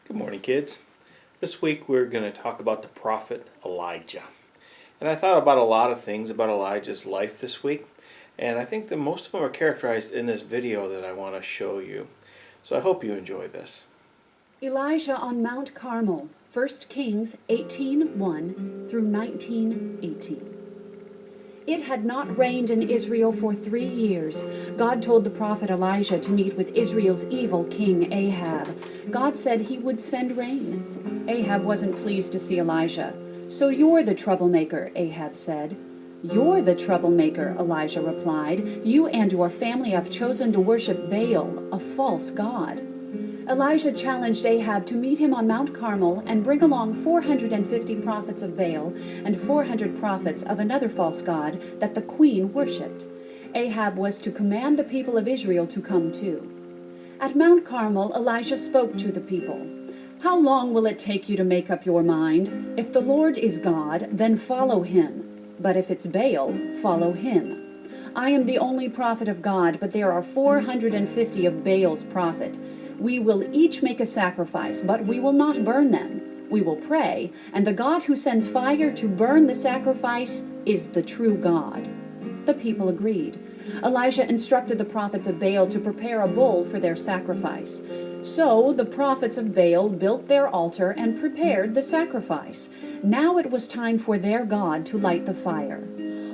Good morning, kids. This week we're going to talk about the prophet Elijah. And I thought about a lot of things about Elijah's life this week, and I think that most of them are characterized in this video that I want to show you. So I hope you enjoy this. Elijah on Mount Carmel, 1 Kings 18:1 through 19:18. It had not rained in Israel for 3 years. God told the prophet Elijah to meet with Israel's evil king Ahab. God said he would send rain. Ahab wasn't pleased to see Elijah. "So you're the troublemaker," Ahab said. "You're the troublemaker," Elijah replied. "You and your family have chosen to worship Baal, a false god." Elijah challenged Ahab to meet him on Mount Carmel and bring along 450 prophets of Baal and 400 prophets of another false god that the queen worshipped. Ahab was to command the people of Israel to come too. At Mount Carmel, Elijah spoke to the people. "How long will it take you to make up your mind? If the Lord is God, then follow him. But if it's Baal, follow him. I am the only prophet of God, but there are 450 of Baal's prophet. We will each make a sacrifice, but we will not burn them. We will pray, and the God who sends fire to burn the sacrifice is the true God." The people agreed. Elijah instructed the prophets of Baal to prepare a bull for their sacrifice. So the prophets of Baal built their altar and prepared the sacrifice. Now it was time for their God to light the fire.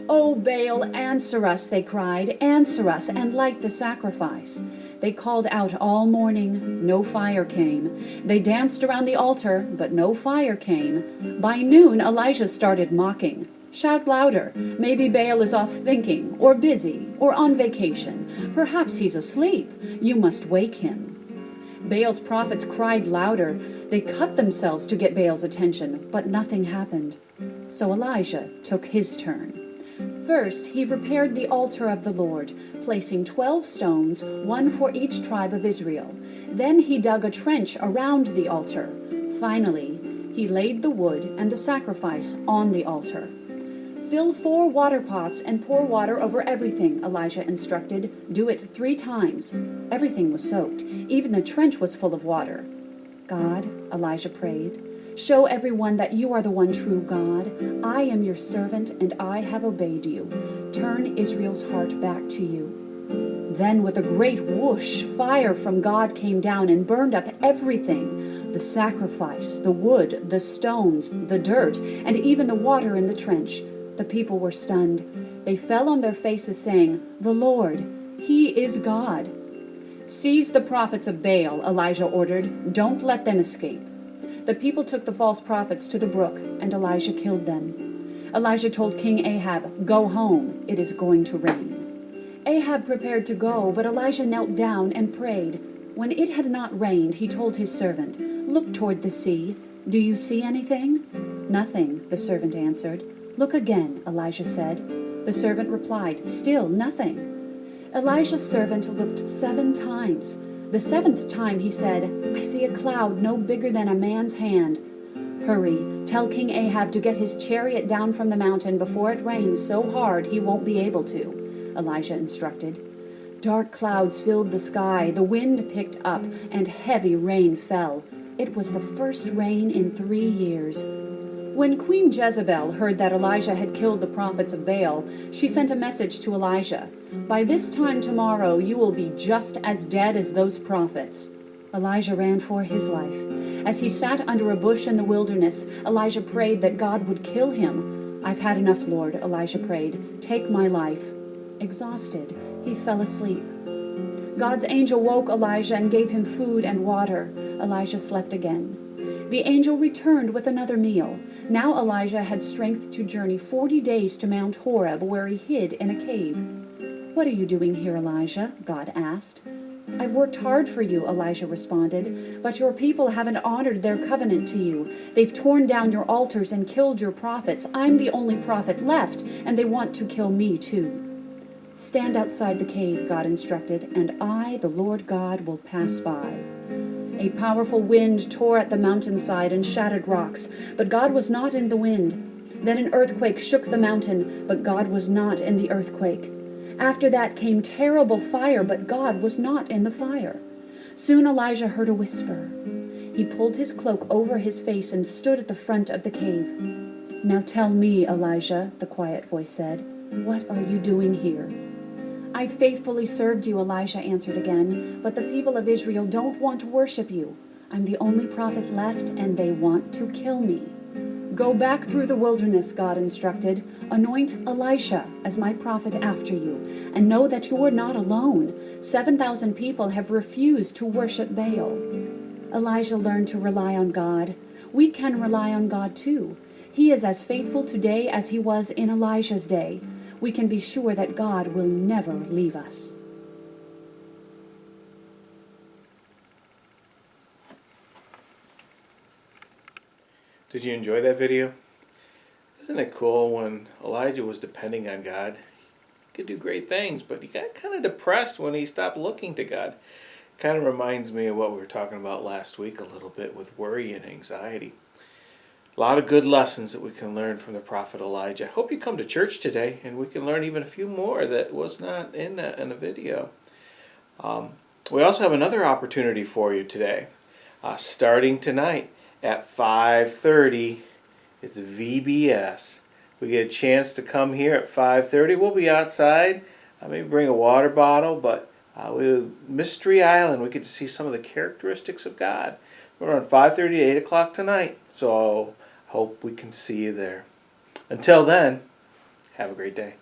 "O Baal, answer us," they cried. "Answer us and light the sacrifice." They called out all morning. No fire came. They danced around the altar, but no fire came. By noon, Elijah started mocking. "Shout louder. Maybe Baal is off thinking, or busy, or on vacation. Perhaps he's asleep. You must wake him." Baal's prophets cried louder. They cut themselves to get Baal's attention, but nothing happened. So Elijah took his turn. First, he repaired the altar of the Lord, placing 12 stones, one for each tribe of Israel. Then he dug a trench around the altar. Finally, he laid the wood and the sacrifice on the altar. "Fill 4 water pots and pour water over everything," Elijah instructed. "Do it 3 times. Everything was soaked. Even the trench was full of water. "God," Elijah prayed, "show everyone that you are the one true God. I am your servant, and I have obeyed you. Turn Israel's heart back to you." Then with a great whoosh, fire from God came down and burned up everything: the sacrifice, the wood, the stones, the dirt, and even the water in the trench. The people were stunned. They fell on their faces, saying, "The Lord, He is God." "Seize the prophets of Baal," Elijah ordered. "Don't let them escape." The people took the false prophets to the brook, and Elijah killed them. Elijah told King Ahab, "Go home, it is going to rain." Ahab prepared to go, but Elijah knelt down and prayed. When it had not rained, he told his servant, "Look toward the sea. Do you see anything?" "Nothing," the servant answered. "Look again," Elijah said. The servant replied, "Still nothing." Elijah's servant looked 7 times. The 7th time he said, "I see a cloud no bigger than a man's hand." "Hurry, tell King Ahab to get his chariot down from the mountain before it rains so hard he won't be able to," Elijah instructed. Dark clouds filled the sky, the wind picked up, and heavy rain fell. It was the first rain in 3 years. When Queen Jezebel heard that Elijah had killed the prophets of Baal, she sent a message to Elijah. "By this time tomorrow you will be just as dead as those prophets." Elijah ran for his life. As he sat under a bush in the wilderness, Elijah prayed that God would kill him. "I've had enough, Lord," Elijah prayed. "Take my life." Exhausted, he fell asleep. God's angel woke Elijah and gave him food and water. Elijah slept again. The angel returned with another meal. Now Elijah had strength to journey 40 days to Mount Horeb, where he hid in a cave. "What are you doing here, Elijah?" God asked. "I've worked hard for you," Elijah responded, "but your people haven't honored their covenant to you. They've torn down your altars and killed your prophets. I'm the only prophet left, and they want to kill me too." "Stand outside the cave," God instructed, "and I, the Lord God, will pass by." A powerful wind tore at the mountainside and shattered rocks, but God was not in the wind. Then an earthquake shook the mountain, but God was not in the earthquake. After that came terrible fire, but God was not in the fire. Soon Elijah heard a whisper. He pulled his cloak over his face and stood at the front of the cave. "Now tell me, Elijah," the quiet voice said, "what are you doing here?" "I faithfully served you," Elijah answered again, "but the people of Israel don't want to worship you. I'm the only prophet left, and they want to kill me." "Go back through the wilderness," God instructed. "Anoint Elisha as my prophet after you, and know that you're not alone. 7,000 people have refused to worship Baal." Elijah learned to rely on God. We can rely on God too. He is as faithful today as he was in Elijah's day. We can be sure that God will never leave us. Did you enjoy that video? Isn't it cool when Elijah was depending on God? He could do great things, but he got kind of depressed when he stopped looking to God. Kind of reminds me of what we were talking about last week a little bit with worry and anxiety. A lot of good lessons that we can learn from the prophet Elijah. I hope you come to church today and we can learn even a few more that was not in the video. We also have another opportunity for you today. Starting tonight at 5:30, it's VBS. We get a chance to come here at 5:30. We'll be outside. Maybe bring a water bottle, but Mystery Island, we get to see some of the characteristics of God. We're on 5:30 to 8 o'clock tonight, so hope we can see you there. Until then, have a great day.